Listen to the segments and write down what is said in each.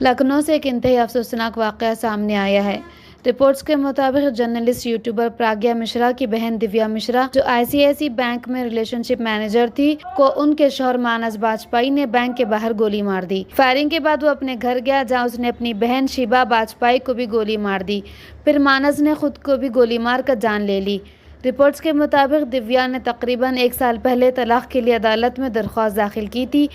लखनऊ से एक इंतहाई अफसोसनाक वाक़या सामने आया है। रिपोर्ट्स के मुताबिक जर्नलिस्ट यूट्यूबर प्राज्ञा मिश्रा की बहन दिव्या मिश्रा, जो आईसीआईसी बैंक में रिलेशनशिप मैनेजर थी, को उनके शौहर मानस बाजपेयी ने बैंक के बाहर गोली मार दी। फायरिंग के बाद वो अपने घर गया, जहां उसने अपनी बहन शिबा बाजपेयी को भी गोली मार दी। फिर मानस ने खुद को भी गोली मारकर जान ले ली। रिपोर्ट्स के मुताबिक दिव्या ने तकरीबन 1 साल पहले तलाक के लिए अदालत में दरख्वास्त दाखिल की थी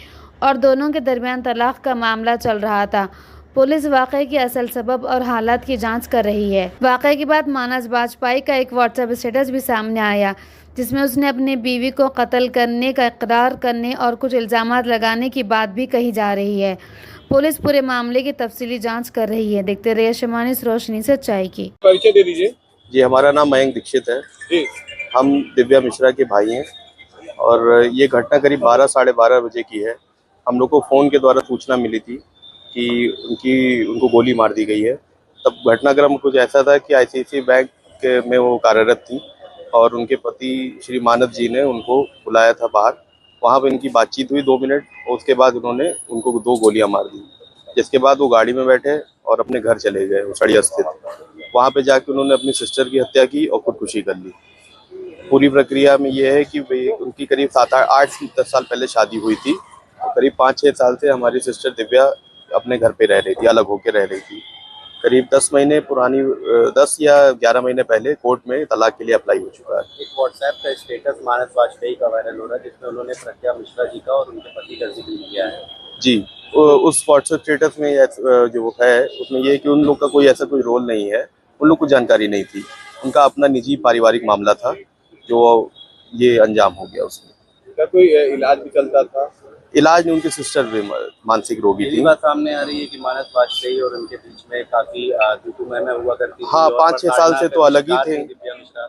और दोनों के दरमियान तलाक का मामला चल रहा था। पुलिस वाक़े की असल सबब और हालात की जांच कर रही है। वाक़े के बाद मानस बाजपेयी का एक व्हाट्सएप स्टेटस भी सामने आया, जिसमें उसने अपनी बीवी को कत्ल करने का इकरार करने और कुछ इल्ज़ामात लगाने की बात भी कही जा रही है। पुलिस पूरे मामले की तफसीली जांच कर रही है। देखते रहिए शमानिस रोशनी सच्चाई की। परिचय दे दीजिए। जी, हमारा नाम मयंक दीक्षित है जी। हम दिव्या मिश्रा के भाई हैं और ये घटना करीब 12 साढ़े 12 बजे की है। हम लोग को फ़ोन के द्वारा सूचना मिली थी कि उनको गोली मार दी गई है। तब घटनाक्रम कुछ ऐसा था कि आईसीआईसी बैंक में वो कार्यरत थी और उनके पति श्री मानस जी ने उनको बुलाया था बाहर। वहाँ पर इनकी बातचीत हुई 2 मिनट और उसके बाद उन्होंने उनको 2 गोलियां मार दी, जिसके बाद वो गाड़ी में बैठे और अपने घर चले गए उसड़िया स्थित। वहाँ पे जाके उन्होंने अपनी सिस्टर की हत्या की और खुदकुशी कर ली। पूरी प्रक्रिया में ये है कि उनकी करीब 7-8-10 साल पहले शादी हुई थी और करीब 5-6 साल से हमारी सिस्टर दिव्या अपने घर पे रह रही थी, अलग होकर रह रही थी। करीब 10 महीने पुरानी 10 या 11 महीने पहले कोर्ट में तलाक के लिए अप्लाई हो चुका है। एक व्हाट्सएप का स्टेटस मानस बाजपेयी का वायरल हो रहा है, जिसमें उन्होंने प्रज्ञा मिश्रा जी का और उनके पति का जिक्र किया है। जी, उस व्हाट्सएप स्टेटस में जो है उसमें ये है कि उन लोग का कोई ऐसा कोई रोल नहीं है, उन लोग को जानकारी नहीं थी। उनका अपना निजी पारिवारिक मामला था जो ये अंजाम हो गया उसमें। क्या कोई इलाज भी चलता था? इलाज में उनकी सिस्टर भी मानसिक रोगी थी। बात सामने आ रही है कि मानस बाजपेयी और उनके बीच में काफी मैं हुआ करती थी। हाँ, 5-6 साल से तो अलग ही थे।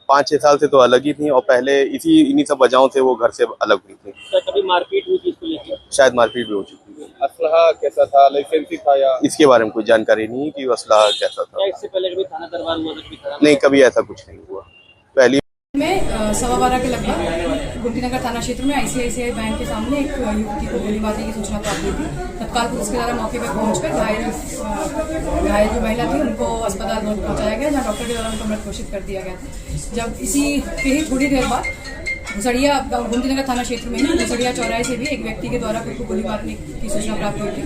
5-6 साल से तो अलग ही थी और पहले इन्हीं सब वजहों से वो घर से अलग हुई थी। क्या कभी मारपीट हुई थी इसको लेकर? शायद मारपीट भी हो चुकी थी। असलहा कैसा था, लाइसेंसी था या? इसके बारे में कोई जानकारी नहीं है कि असलहा कैसा था। क्या इससे पहले कभी थाना दरबार हुआ था? नहीं, कभी ऐसा कुछ नहीं हुआ। पहली में 12:15 के लगभग गुमतीनगर थाना क्षेत्र में आईसीआईसीआई बैंक के सामने एक युवती को गोली मारने की सूचना प्राप्त हुई थी। तत्काल पुलिस के द्वारा मौके पर पहुंचकर घायल जो महिला थी उनको अस्पताल पहुंचाया गया, जहां डॉक्टर के द्वारा उनको मृत घोषित कर दिया गया था। जब इसी के ही थोड़ी देर बाद घुसड़िया गुमतीनगर थाना क्षेत्र में ही घुसड़िया चौराहे से भी एक व्यक्ति के द्वारा खुद को गोली मारने की सूचना प्राप्त हुई थी।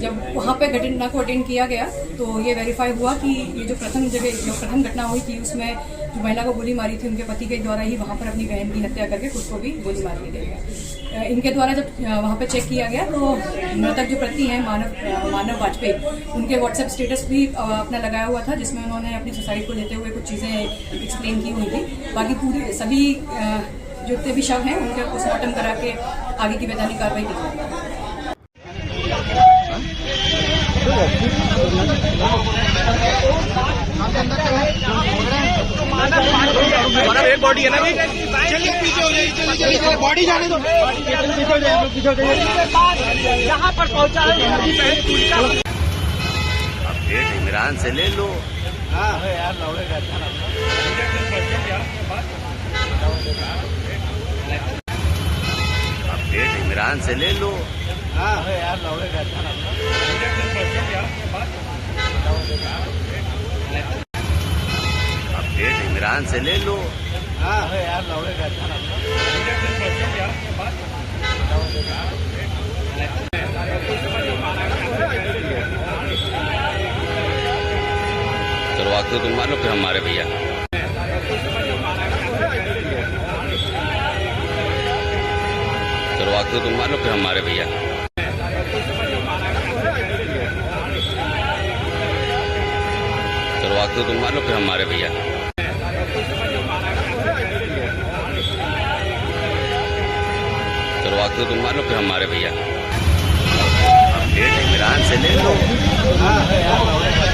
जब वहाँ पे घटना को अटेंड किया गया तो ये वेरीफाई हुआ कि ये जो प्रथम घटना हुई थी उसमें जो महिला को गोली मारी थी उनके पति के द्वारा ही वहाँ पर अपनी बहन की हत्या करके खुद को भी गोली मार दी गई। इनके द्वारा जब वहाँ पे चेक किया गया तो मृतक जो पति हैं मानव बाजपेयी, उनके व्हाट्सएप स्टेटस भी अपना लगाया हुआ था, जिसमें उन्होंने अपनी सुसाइड को लेते हुए कुछ चीज़ें एक्सप्लेन की हुई थी। बाकी पूरी सभी जो जितने भी शव हैं उनके पोस्टमार्टम करा के आगे की वैधानिक कार्रवाई की जाएगी। एक बॉडी है ना भाई, चलिए पीछे हो जाइए, बॉडी जाने दो, पीछे हो जाइए। यहाँ पर पहुँचा है अपडेट इमरान से ले लो। हाँ यार, अपडेट इमरान से ले लो। हाँ यार, अपडेट इमरान से ले लो। हाँ यार, शुरुआत तो तुम मानो फिर हमारे भैया। शुरुआत तो तुम मानो फिर हमारे भैया। शुरुआत तो तुम मानो फिर हमारे भैया। शुरुआत तो तुम मानो फिर हमारे भैया। अपडेट इमरान से ले लो। हाँ यार,